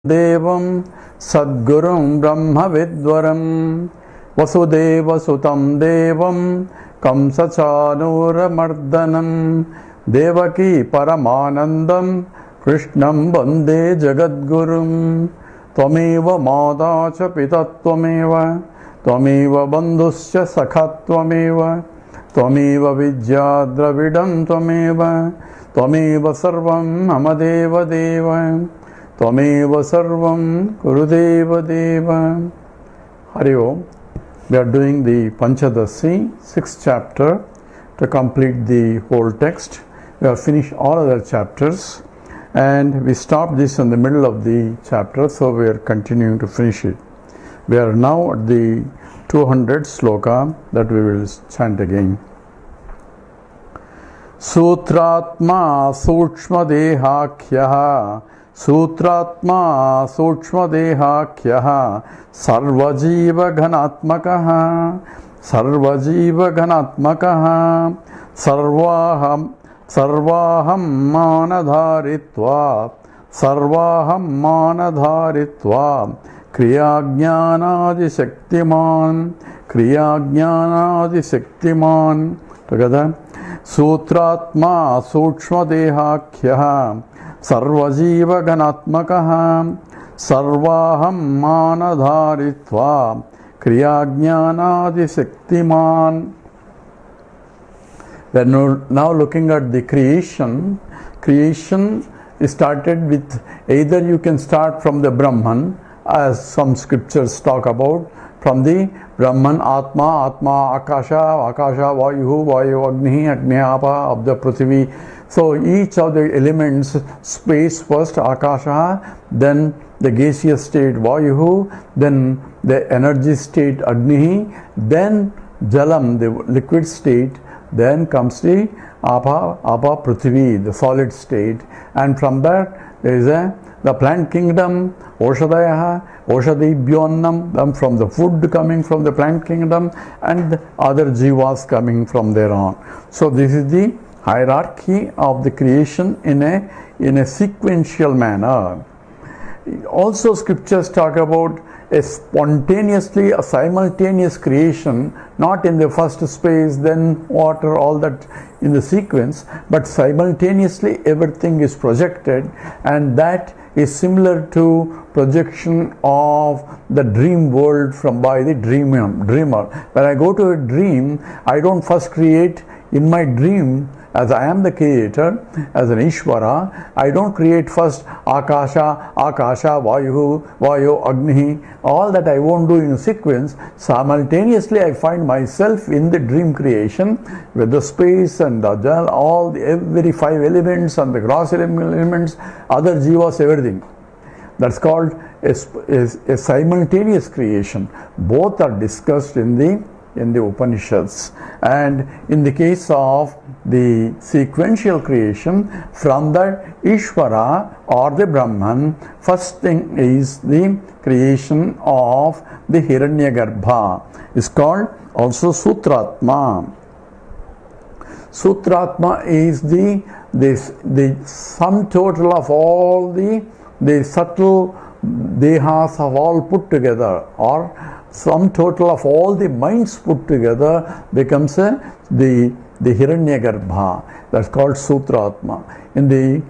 देवं सद्गुरुं ब्रह्मविद्वरं वसुदेवसुतं देवं कंसचाणूरमर्दनं देवकी परमानन्दं कृष्णं वन्दे जगद्गुरुं त्वमेव माता च पिता त्वमेव बन्धुश्च सखा त्वमेव विद्या द्रविडं त्वमेव सर्वं मम देवदेव त्वमेव सर्वं कुरुदेव देव. Hari Om. We are doing the Panchadasi, 6th chapter, to complete the whole text. We have finished all other chapters and we stopped this in the middle of the chapter, so we are continuing to finish it. We are now at the 200th sloka that we will chant again. Sutratma Sukshma Dehakhyah सूत्रात्मा सूक्ष्मदेहाख्यः सर्वजीवघनात्मकः सर्वाहं मानधारित्वा क्रियाज्ञानादिशक्तिमान् together. सूत्रात्मा सूक्ष्मदेहाख्यः सर्वजीवगणात्मकः सर्वाहं मानधारित्वा क्रियाज्ञानादिशक्तिमान्. We are now looking at the creation. Creation is started with, either you can start from the Brahman, as some scriptures talk about, from the Brahman, Atma, Akasha, Vayu, Agni, Apa, of the Prithvi. So each of the elements, space first, Akasha, then the gaseous state, Vayu, then the energy state, Agni, then Jalam, the liquid state, then comes the Apa, Prithvi, the solid state, and from that there is the plant kingdom, Oshadaya, Oshadibhyonnam, from the food coming from the plant kingdom, and other jivas coming from there on. So this is the hierarchy of the creation in a sequential manner. Also scriptures talk about a simultaneous creation, not in the first space, then water, all that in the sequence, but simultaneously everything is projected, and that is similar to projection of the dream world by the dreamer. When I go to a dream, I don't first create in my dream, as I am the creator, as an Ishvara, I don't create first Akasha, Vayu, Agni, all that I won't do in a sequence. Simultaneously I find myself in the dream creation with the space and the jal, every 5 elements and the gross elements, other jivas, everything. That's called a simultaneous creation. Both are discussed in the Upanishads. And in the case of the sequential creation, from the Ishvara or the Brahman, first thing is the creation of the Hiranyagarbha. It's called also Sutratma. Sutratma is the sum total of all the subtle dehas of all put together, or sum total of all the minds put together becomes the Hiranyagarbha. That's called Sutratma. In the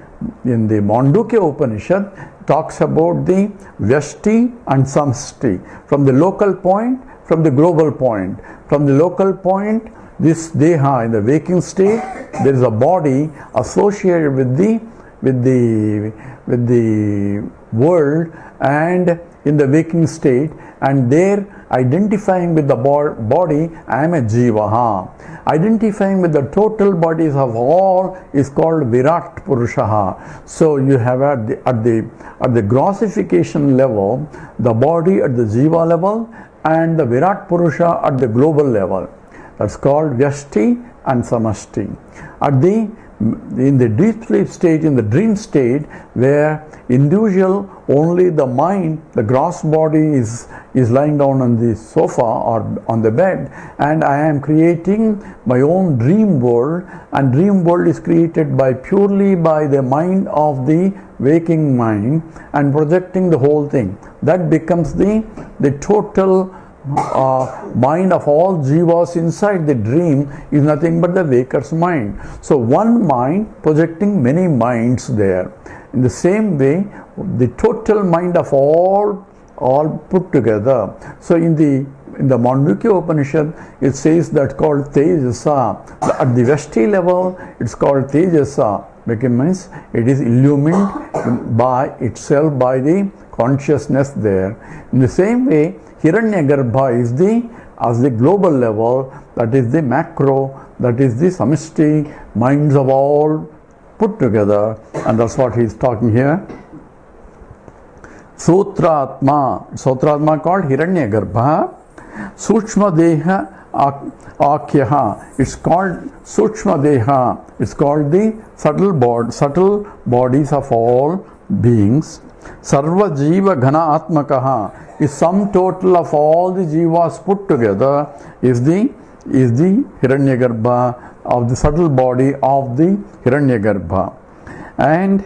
Mandukya Upanishad talks about the Vyashti and Samshti, from the local point, from the global point. From the local point, this Deha in the waking state, there is a body associated with the world and in the waking state, and there identifying with the body, I am a Jivaha. Identifying with the total bodies of all is called Virat Purushaha. So you have at the grossification level, the body at the Jiva level and the Virat Purusha at the global level. That's called Vyashti and Samashti. At the in the deep sleep state, in the dream state, where individual only the mind, the gross body is lying down on the sofa or on the bed, and I am creating my own dream world, and dream world is created purely by the mind of the waking mind and projecting the whole thing. That becomes the total mind of all jivas inside the dream is nothing but the waker's mind. So one mind projecting many minds there. In the same way, the total mind of all put together. So in the Mandukya Upanishad, it says that called Tejasa. At the Veshti level, it's called Tejasa, which means it is illumined by itself by the consciousness there. In the same way, Hiranyagarbha is as the global level, that is the macro, that is the samishti minds of all put together, and that's what he is talking here. Sutratma called Hiranyagarbha. Sukshma Deha Akhyaha, it's called Sukshma Deha, it's called the subtle bodies of all beings. Sarva Jiva Ghana Atmakaha is sum total of all the jivas put together is the Hiranyagarbha, of the subtle body of the Hiranyagarbha, and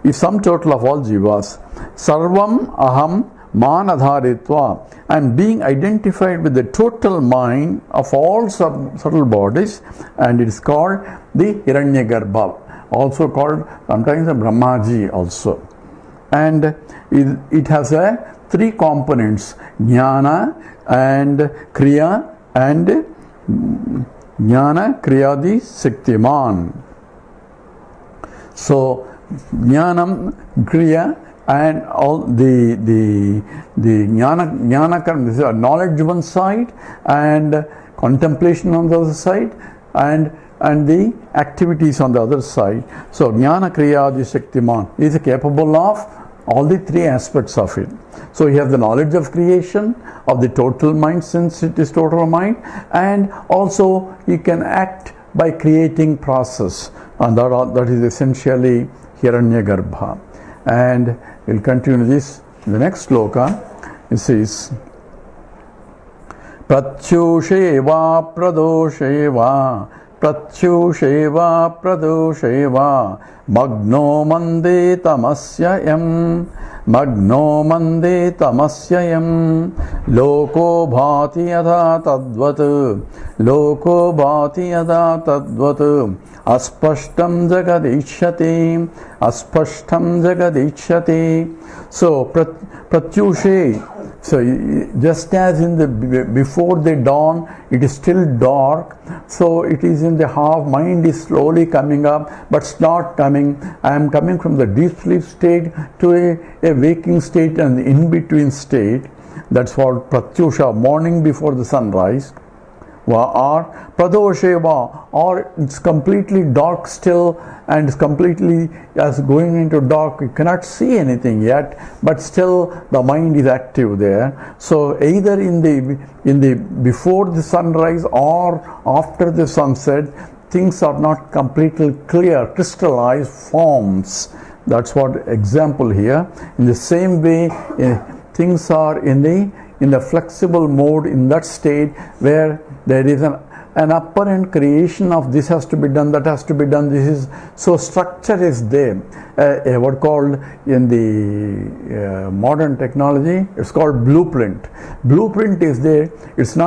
is sum total of all jivas. Sarvam Aham Manadharitva, and being identified with the total mind of all subtle bodies, and it is called the Hiranyagarbha, also called sometimes the Brahmaji also. And it has three components: Jnana and Kriya and Jnana Kriyadi Shaktiman. So Jnanam, Kriya, and all the jnana karma, this is knowledge one side, and contemplation on the other side, and the activities on the other side. So jnana kriya adi shaktiman is capable of all the three aspects of it. So you have the knowledge of creation of the total mind, since it is total mind, and also you can act by creating process, and that is essentially Hiranyagarbha. And we'll continue this in the next sloka. It says, Pratyusheva pradosheva Pratyusheva pradosheva Magno mande tamasyayam Magno mande tamasyayam Loko bhati yadha tadvat Loko bhati yadha tadvat Aspashtam jagadichyate Aspashtam jagadichyate. So pratyushe, so just as in the before the dawn it is still dark, so it is in the half, mind is slowly coming up, but it's not coming. I am coming from the deep sleep state to a waking state and the in between state. That's what pratyusha, morning before the sunrise. Or pradosheva, or it's completely dark still, and it's completely as going into dark, you cannot see anything yet, but still the mind is active there. So either in the before the sunrise or after the sunset, things are not completely clear, crystallized forms. That's what example here. In the same way, things are in the flexible mode, in that state where there is an apparent creation of this has to be done, that has to be done, this is, so structure is there. What called in the modern technology, it's called blueprint. Blueprint is there, it's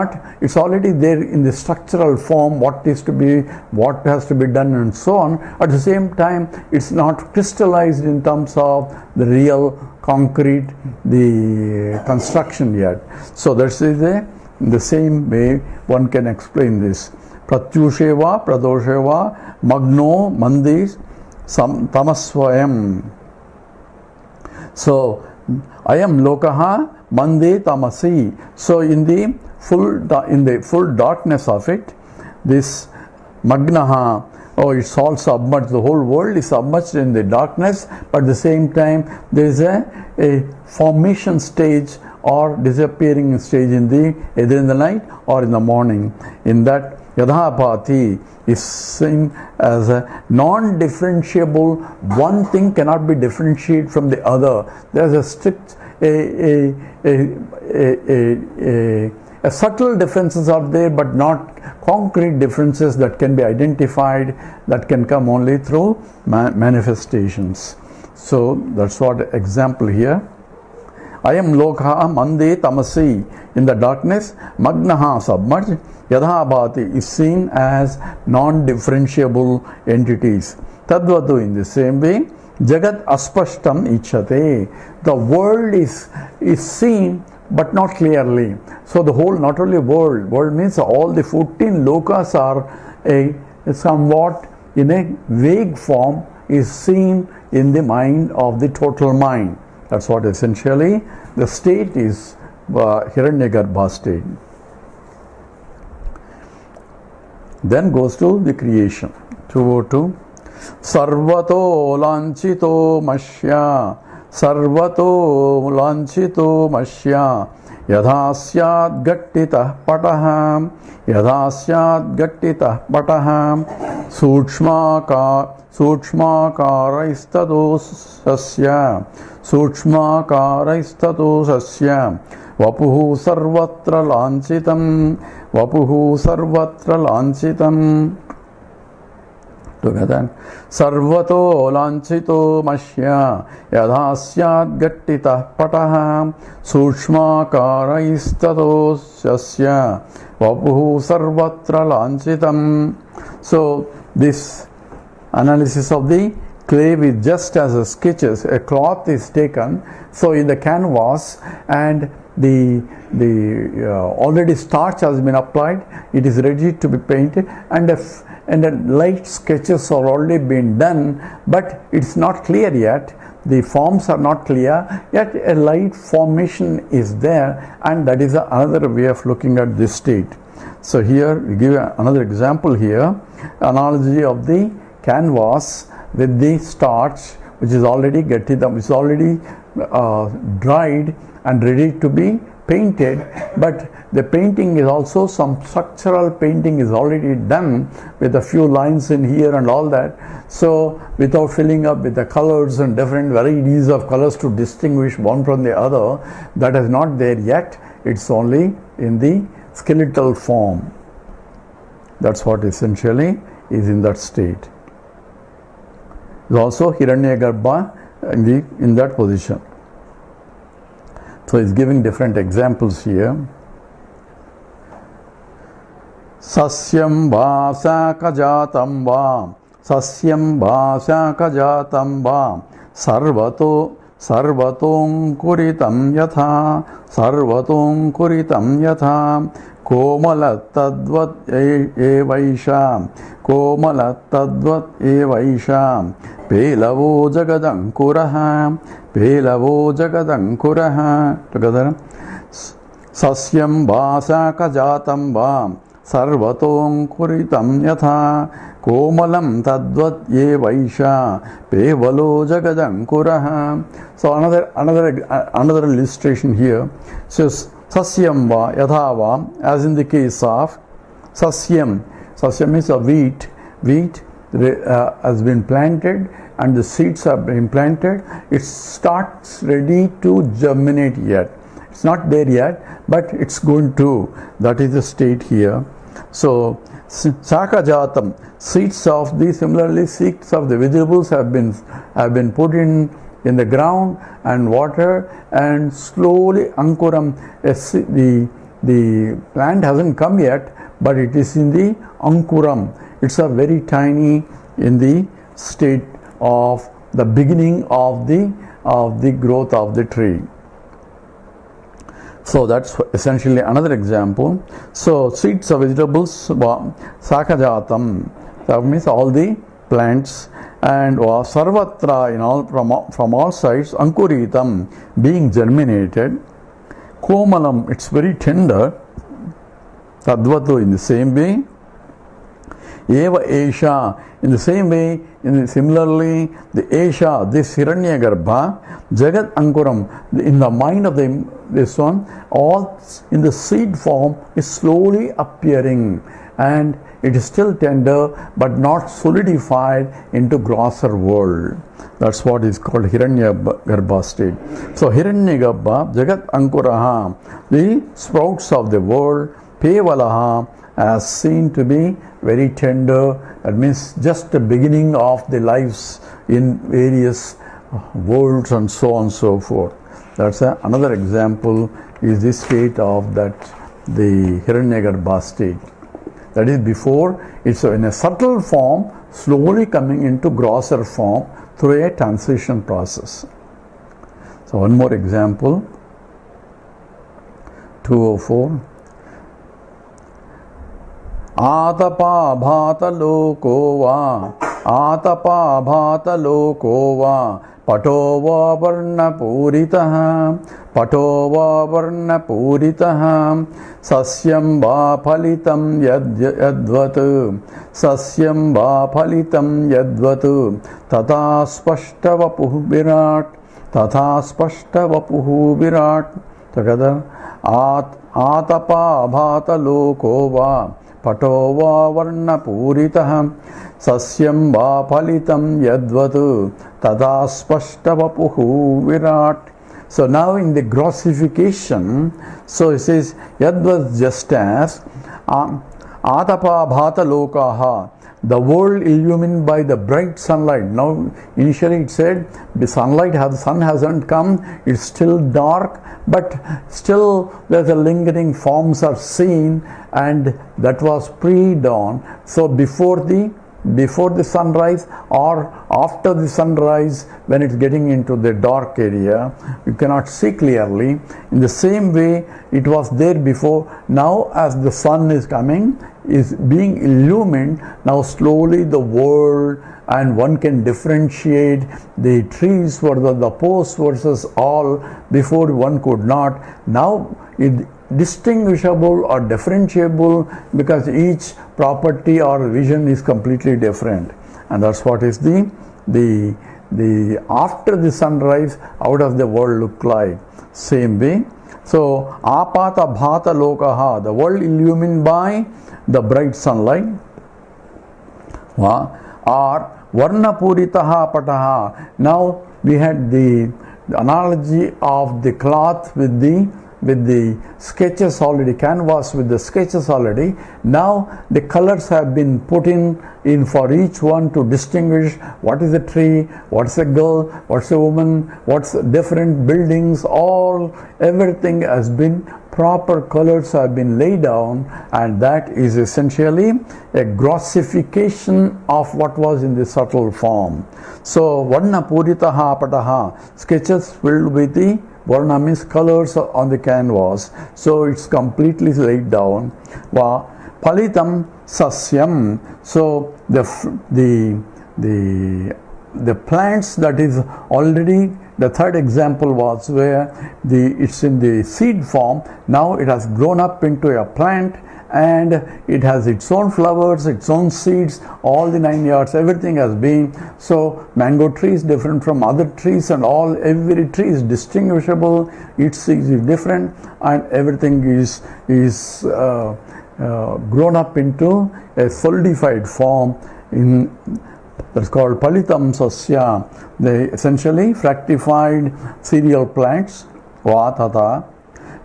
already there in the structural form, what has to be done and so on. At the same time, it's not crystallized in terms of the real concrete, the construction yet. So that's in the same way one can explain this. Pratyusheva pradosheva magno mandis tamasvayam. So I am lokaha mande tamasi. So in the full darkness of it, this magnaha, it's all submerged, the whole world is submerged in the darkness, but at the same time there is a formation stage or disappearing stage either in the night or in the morning. In that Yadhapati is seen as a non-differentiable. One thing cannot be differentiated from the other. There is a strict, a subtle differences are there, but not concrete differences that can be identified, that can come only through manifestations. So that's what example here. Ayam lokha mande tamasi, in the darkness, magnaha submerged, yadhabhati is seen as non-differentiable entities. Tadvatu, in the same way, jagat aspashtam ichate, the world is seen but not clearly. So the whole, not only world means all the 14 lokas are somewhat in a vague form, is seen in the mind of the total mind. That's what essentially the state is, Hiranyagarbha state. Then goes to the creation. 202. Sarvato lanchito mashya, sarvato lanchito mashya, yadhasyad gattitah pataham, yadhasyad gattitah pataham, सूक्ष्माकारैस्ततो सस्य, सूक्ष्माकारैस्ततो सस्य, वपुः सर्वत्र लाञ्छितं, वपुः सर्वत्र लाञ्छितं. Together, सर्वतो लाञ्छितो मश्य, यथा स्यात् गट्टितः पटः, सूक्ष्माकारैस्ततो सस्य, वपुः सर्वत्र लाञ्छितं. So this analysis of the clay with just as a sketches, a cloth is taken, so in the canvas, and the already starch has been applied, it is ready to be painted, and the light sketches are already been done, but it's not clear yet, the forms are not clear yet, a light formation is there, and that is another way of looking at this state. So here we give another example here, analogy of the canvas with the starch, which is already it's already dried and ready to be painted, but the painting is also, some structural painting is already done with a few lines in here and all that. So without filling up with the colors and different varieties of colors to distinguish one from the other, that is not there yet. It's only in the skeletal form. That's what essentially is in that state. Is also Hiranyagarbha in that position. So he's giving different examples here. Sasyam vasakajatam va, sasyam vasakajatam va, sarvatom kuritam yatha, sarvatom kuritam yatha, कोमलतद्वत् एवैषां, कोमलतद्वत् एवैषां, पेलवो जगदङ्कुरः, पेलवो जगदङ्कुरः. Together, सस्यं वासाकजातं वा, सर्वतोऽङ्कुरितं यथा, कोमलं तद्वत् एवैषा, पेवलो जगदङ्कुरः. So another illustration here says, Sasyam va yadhava, as in the case of sasyam. Sasyam is a wheat. Wheat has been planted and the seeds have been planted. It starts ready to germinate yet. It's not there yet, but it's going to. That is the state here. So sakajatam, seeds of the vegetables have been put in the ground and water, and slowly ankuram, the plant hasn't come yet, but it is in the ankuram. It's a very tiny, in the state of the beginning of the growth of the tree. So that's essentially another example. So seeds of vegetables, sakajatam, that means all the plants, and sarvatra, from all sides, ankuritam, being germinated, komalam, it's very tender, tadvatu, in the same way, Eva Esha. In the same way, similarly, the Esha, this Hiranyagarbha, Jagat Ankuram, in the mind of this one, all in the seed form is slowly appearing, and it is still tender but not solidified into grosser world. That's what is called Hiranyagarbha state. So Hiranyagarbha, Jagat Ankuraha, the sprouts of the world, Pevalaha, as seen to be very tender. That means just the beginning of the lives in various worlds and so on and so forth. That's another example is the state of that, the Hiranyagarbha state. That is before it's in a subtle form, slowly coming into grosser form through a transition process. So one more example, 204. Atapa bhata loko va, atapa bhata loko va, patova varna puritaha, patova varna puritaha, sasyam va phalitam yadvat, sasyam va phalitam yadvat, tata spashta vapuh virat, tata spashta vapuh virat. Together, atapa bhata loko va, patova varna puritah, sasyam va phalitam yadvat, tada spashta vapuhu virat. So now in the grossification, so it says yadvat just as atapa bhata lokaha, the world illumined by the bright sunlight. Now initially it said the sun hasn't come, it's still dark, but still there's a lingering forms are seen, and that was pre-dawn. So before the sunrise or after the sunrise, when it's getting into the dark area, you cannot see clearly. In the same way, it was there before. Now as the sun is coming, is being illumined, now slowly the world, and one can differentiate the trees versus the posts versus all. Before one could not. Now it distinguishable or differentiable because each property or vision is completely different, and that's what is the after the sunrise, how does the world look like? Same way. So apata bhata lokaha, the world illumined by the bright sunlight, or varna puritaha pataha. Now we had the analogy of the cloth with the sketches already, canvas with the sketches already. Now the colors have been put in for each one to distinguish what is a tree, what's a girl, what's a woman, what's different buildings, everything has been, proper colors have been laid down, and that is essentially a grossification of what was in the subtle form. So varna puritaha pataha, sketches filled with the varna means colors on the canvas, so it's completely laid down. Phalitam sasyam, so the plants that is already, the third example was where it's in the seed form. Now it has grown up into a plant, and it has its own flowers, its own seeds, all the 9 yards, everything has been. So mango tree is different from other trees, and every tree is distinguishable, its seeds is different, and everything is grown up into a solidified form. That's called Palitam Sasya. They essentially fructified cereal plants. Vatata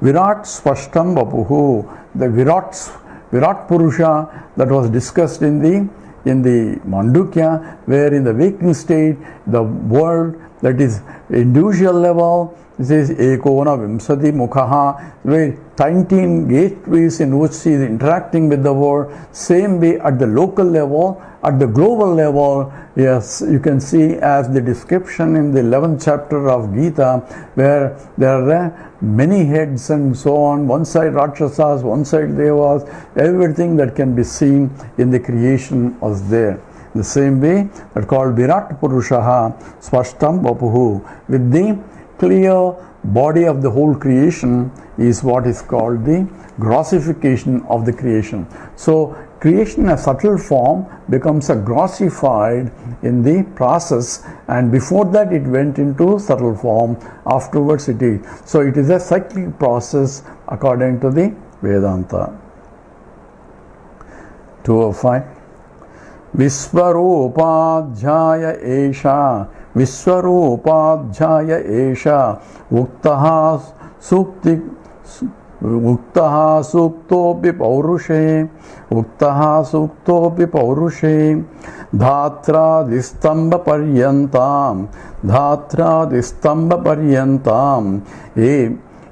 Virat Spashtam Vapuhu. The Virat Purusha that was discussed in the Mandukya, where in the waking state, the world that is individual level, this is Ekona Vimsati Mukhaha, where 19 gateways in which he is interacting with the world. Same way at the local level, at the global level, yes, you can see as the description in the 11th chapter of Gita, where there are many heads and so on, one side Rakshasas, one side Devas, everything that can be seen in the creation was there. The same way, that called Virat Purushaha Spashtam Vapuhu, with the clear body of the whole creation is what is called the grossification of the creation. So creation in a subtle form becomes a grossified in the process, and before that it went into subtle form, afterwards it is. So it is a cyclic process according to the Vedanta. 205. Vishwarupadhyaya esha Vishwarupadhyaya esha Uktaha Sukti Uktaha Suktopi Paurushe Uktaha Suktopi Paurushe Dhatra Distamba Paryantam Dhatra Distamba Paryantam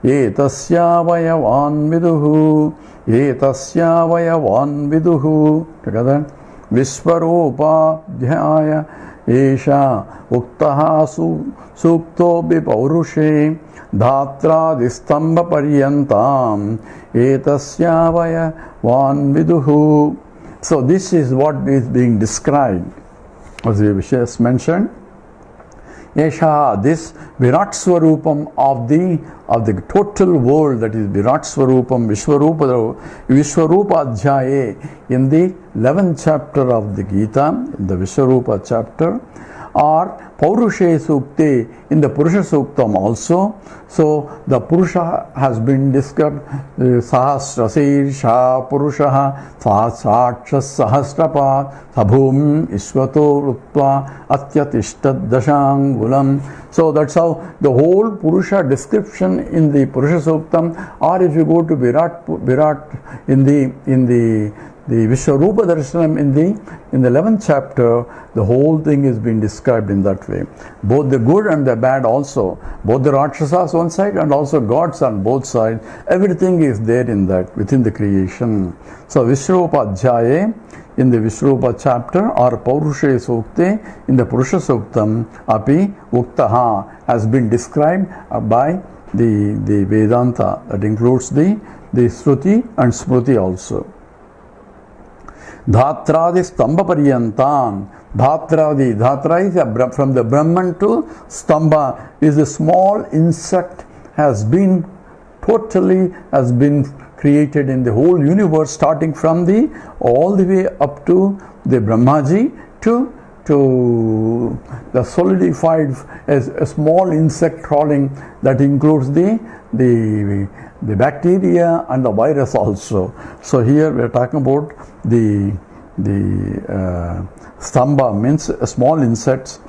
Etasya Vayavan Viduhu Etasya Vayavan Viduhu. Together. Vishwarupadhyaya esha Uktaha Suktopi Paurushe Dhatra Distamba Paryantam Etasya Vayavan Viduhu. So this is what is being described, as we just mentioned. Esha, this Virat Swarupam of the total world, that is Virat Swarupam, Vishwarupa Adhyaye, in the 11th chapter of the Gita, in the Vishwarupa chapter, or Paurushe Sukte in the Purusha Suktam also. So the Purusha has been described, Sahasrasir Shah Purushaha Sahasrachas Sahasrapa Sabhum Ishvato Rutva Atyatishtat Dashangulam. So that's how the whole Purusha description in the Purusha Suktam, or if you go to Virat in the Vishwarupa Darshanam in the 11th chapter, the whole thing is being described in that way. Both the good and the bad also, both the Rakshasas one side and also gods on both sides, everything is there in that, within the creation. So Vishwarupa Adhyaye in the Vishwarupa chapter, or Paurushe Sukte in the Purusha Suktam, Api Uktaha has been described by the Vedanta, that includes the Shruti and Smruti also. Dhatradi Stamba Paryantam. Dhatra is from the Brahman to Stamba, is a small insect, has been created in the whole universe, starting from all the way up to the Brahmaji to the solidified as a small insect crawling, that includes the bacteria and the virus also. So here we are talking about the Stamba, means small insects.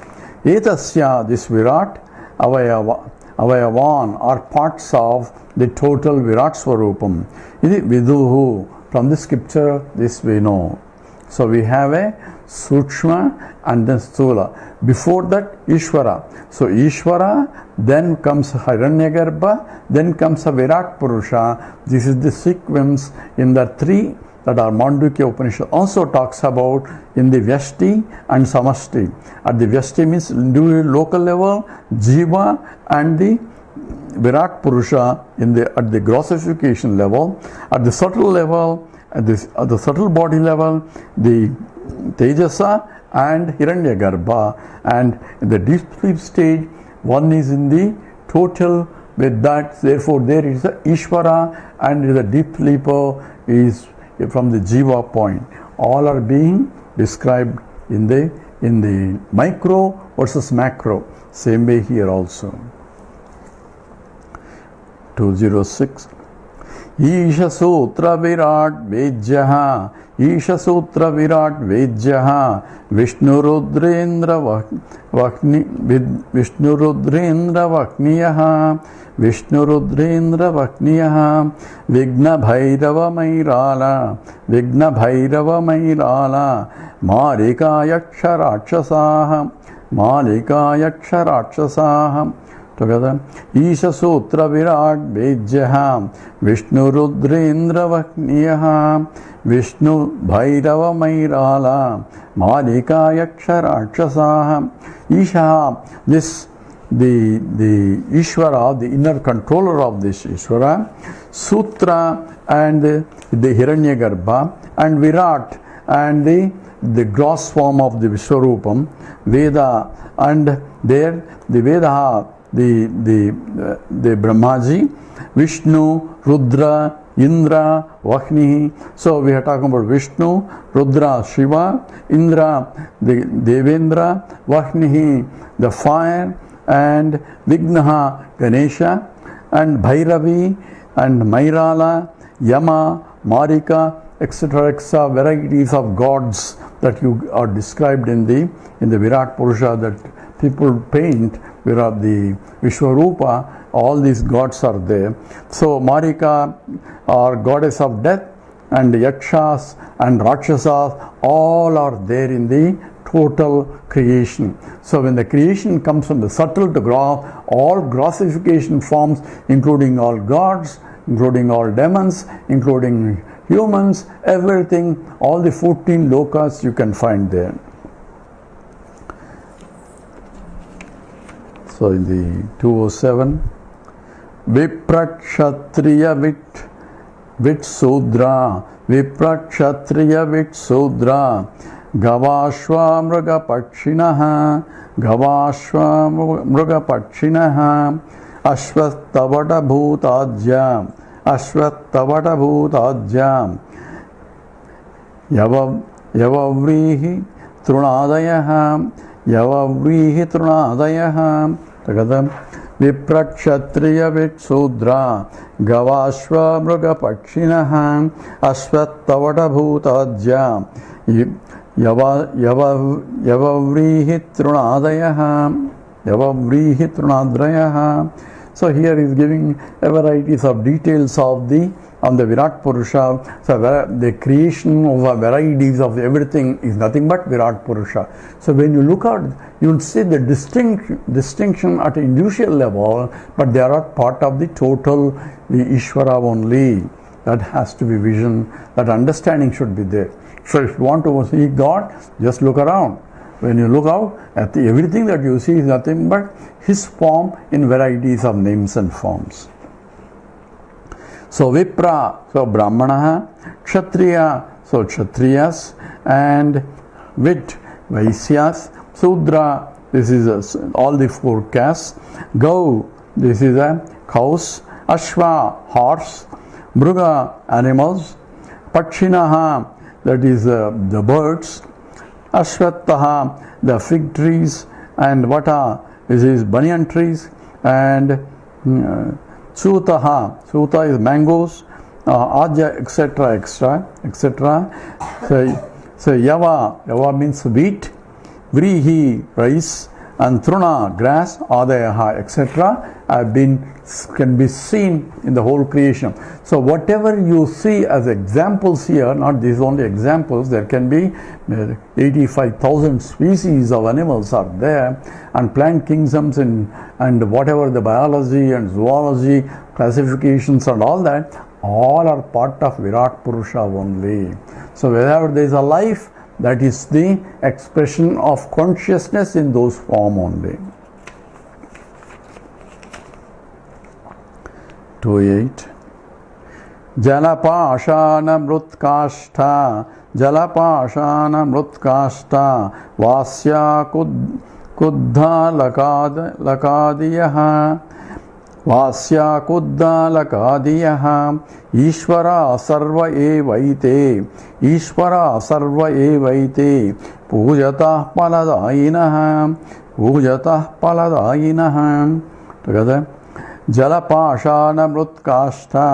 Etasya, this Virat, Avayavan are parts of the total Virat Swarupam. Viduhu, from the scripture this we know. So we have a Sukshma and then Sthula. Before that, Ishvara. So Ishvara, then comes Hiranyagarbha, then comes a Virat Purusha. This is the sequence in the three that our Mandukya Upanishad also talks about in the Vyashti and Samashti. At the Vyashti means local level, Jiva and the Virat Purusha at the grossification level. At the subtle level, at the subtle body level, the Tejasa and Hiranyagarbha, and in the deep sleep stage, one is in the total with that. Therefore, there is a Ishvara, and the deep sleeper is from the Jiva point. All are being described in the micro versus macro. Same way here also. 206. Isha Sutra Virat Vejyaha Ishasutra Virat Vejyaha Vishnurudrendra Vakniyaha Vigna Bhairava Mairala Marika Yaksha Rakshasaha. Together, Isha Sutra Virat Vejyaha Vishnu Rudrendra Vakniyaha Vishnu Bhairava Mairala Malika Yaksha Rakshasaha. Isha, this the Ishvara, the inner controller of this Ishvara, Sutra and the Hiranyagarbha, and Virat and the gross form of the Vishwarupam, Veda, and there the Veda the Brahmaji, Vishnu, Rudra, Indra, Vahni. So we are talking about Vishnu, Rudra, Shiva, Indra, the Devendra, Vahni, the fire, and Vignaha, Ganesha, and Bhairavi, and Mairala, Yama, Marika, etc., etc., varieties of gods that you are described in the Virat Purusha that people paint. Virat, the Vishwarupa, all these gods are there. So Marika are goddess of death, and Yakshas and Rakshasas all are there in the total creation. So when the creation comes from the subtle to gross, all grossification forms, including all gods, including all demons, including humans, everything, all the 14 lokas you can find there. So in the 207, Viprakshatriya Vit Sudra, Viprakshatriya Vit Sudra, Gavashva Mruga Pachinaha, Gavashva Mruga Pachinaha, Ashvattavata Bhutajya, Ashvattavata Bhutajya, Yavavrihi Trunadayaha, Yavavrihi Trunadayaha, Tagadam, Viprakshatriya Vit Sudra, Gavashva Mruga Pachinaha, Ashvattavata Bhutajya, Yavavrihi Trunadayaha, Yavavrihi Trunadayaha. So here he is giving a varieties of details of the Virat Purusha. So the creation of varieties of everything is nothing but Virat Purusha. So when you look at, you will see the distinction at individual level, but they are not part of the total, the Ishvara only. That has to be vision, that understanding should be there. So if you want to see God, just look around. When you look out at everything that you see is nothing but His form in varieties of names and forms. So Vipra, so Brahmana, Kshatriya, so Kshatriyas, and Vit, Vaisyas, Sudra, this is all the 4 castes, Gau, this is a cows, Ashva, horse, Mruga, animals, Pachinaha, that is the birds, Ashvattaha, the fig trees, and Vata, this is banyan trees, and Sutaha, Suta is mangoes, Aja, etc., etc., etc. So Yava means wheat, Vrihi, rice, and Truna, grass, Adayaha, etc. can be seen in the whole creation. So whatever you see as examples here, not these only examples, there can be 85,000 species of animals are there, and plant kingdoms and whatever the biology and zoology classifications and all that, all are part of Virat Purusha only. So wherever there is a life, that is the expression of consciousness in those form only. 2.8 Jalapashana Mrutkashta Jalapashana Mrutkashta Vasya Kuddha Lakadiyaha Vasya Kuddha Lakadiyaha Ishvara Sarva Evaite Ishvara Sarva Evaite Pujatah Paladayinaha Pujatah Paladayinaha. Together, Jalapashana Mrutkashta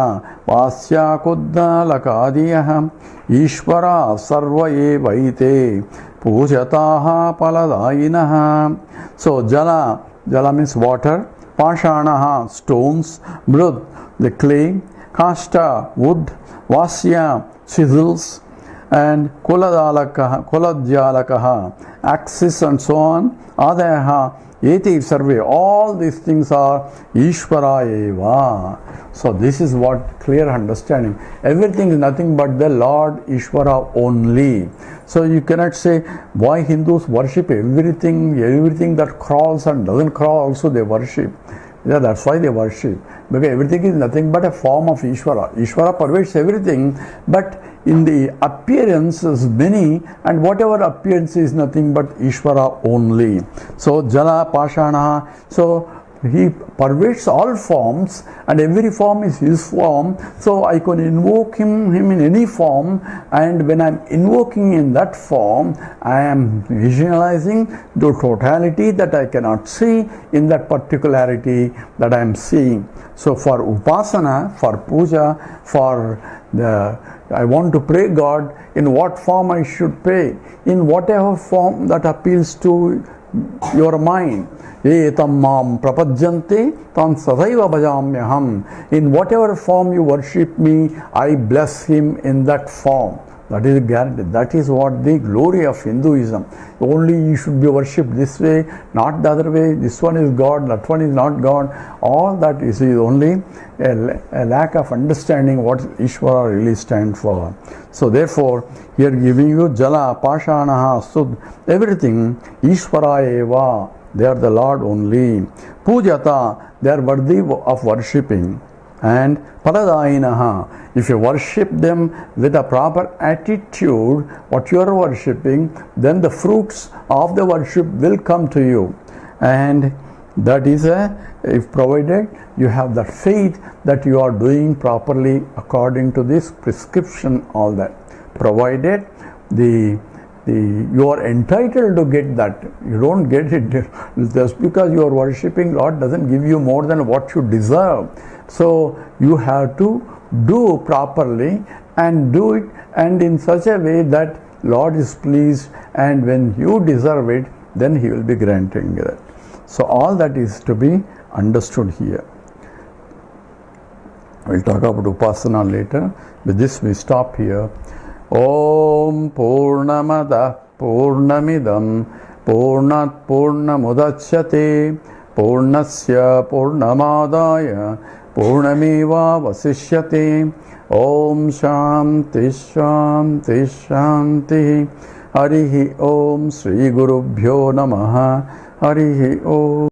Vasya Kuddha Lakadiyaha Ishvara Sarva Evaite Pujataha Paladayinaha. So Jala means water, Pashanaha stones, Mrud the clay, Kashta wood, Vasya chisels, and Kuladjalakaha axis and so on, Adayaha Eti survey, all these things are Ishvara Eva. So this is what clear understanding. Everything is nothing but the Lord Ishvara only. So you cannot say why Hindus worship everything that crawls and doesn't crawl also they worship. Yeah, that's why they worship. Because everything is nothing but a form of Ishvara. Ishvara pervades everything, but in the appearance is many, and whatever appearance is nothing but Ishvara only. So Jala Pashana. So He pervades all forms and every form is His form. So I can invoke Him in any form, and when I am invoking in that form, I am visualizing the totality that I cannot see in that particularity that I am seeing. So for upasana, for puja, for I want to pray God, in what form I should pray, in whatever form that appeals to your mind. Etam mam prapajyante tam sadaiva bhajamyaham. In whatever form you worship me, I bless Him in that form. That is guaranteed. That is what the glory of Hinduism. Only you should be worshipped this way, not the other way. This one is God, that one is not God. All that is only a lack of understanding what Ishvara really stands for. So therefore, here giving you Jala, Pashanaha, Sud, everything, Ishvara eva, they are the Lord only. Pujata, they are worthy of worshipping. And Paradayinaha, if you worship them with a proper attitude, what you are worshipping, then the fruits of the worship will come to you. And that is if provided you have that faith that you are doing properly according to this prescription, all that. Provided you are entitled to get that. You don't get it just because you are worshipping Lord doesn't give you more than what you deserve. So you have to do properly and do it and in such a way that Lord is pleased, and when you deserve it, then He will be granting that. So all that is to be understood here. We'll talk about Upasana later. With this we stop here. Om Purnamada Purnamidam Purnat Purnamudachyate Purnasya Purnamadaya Purnameva Vasishyate. Om Shanti Shanti Shanti. Harihi Om Sri Gurubhyo Namaha. Harihi Om.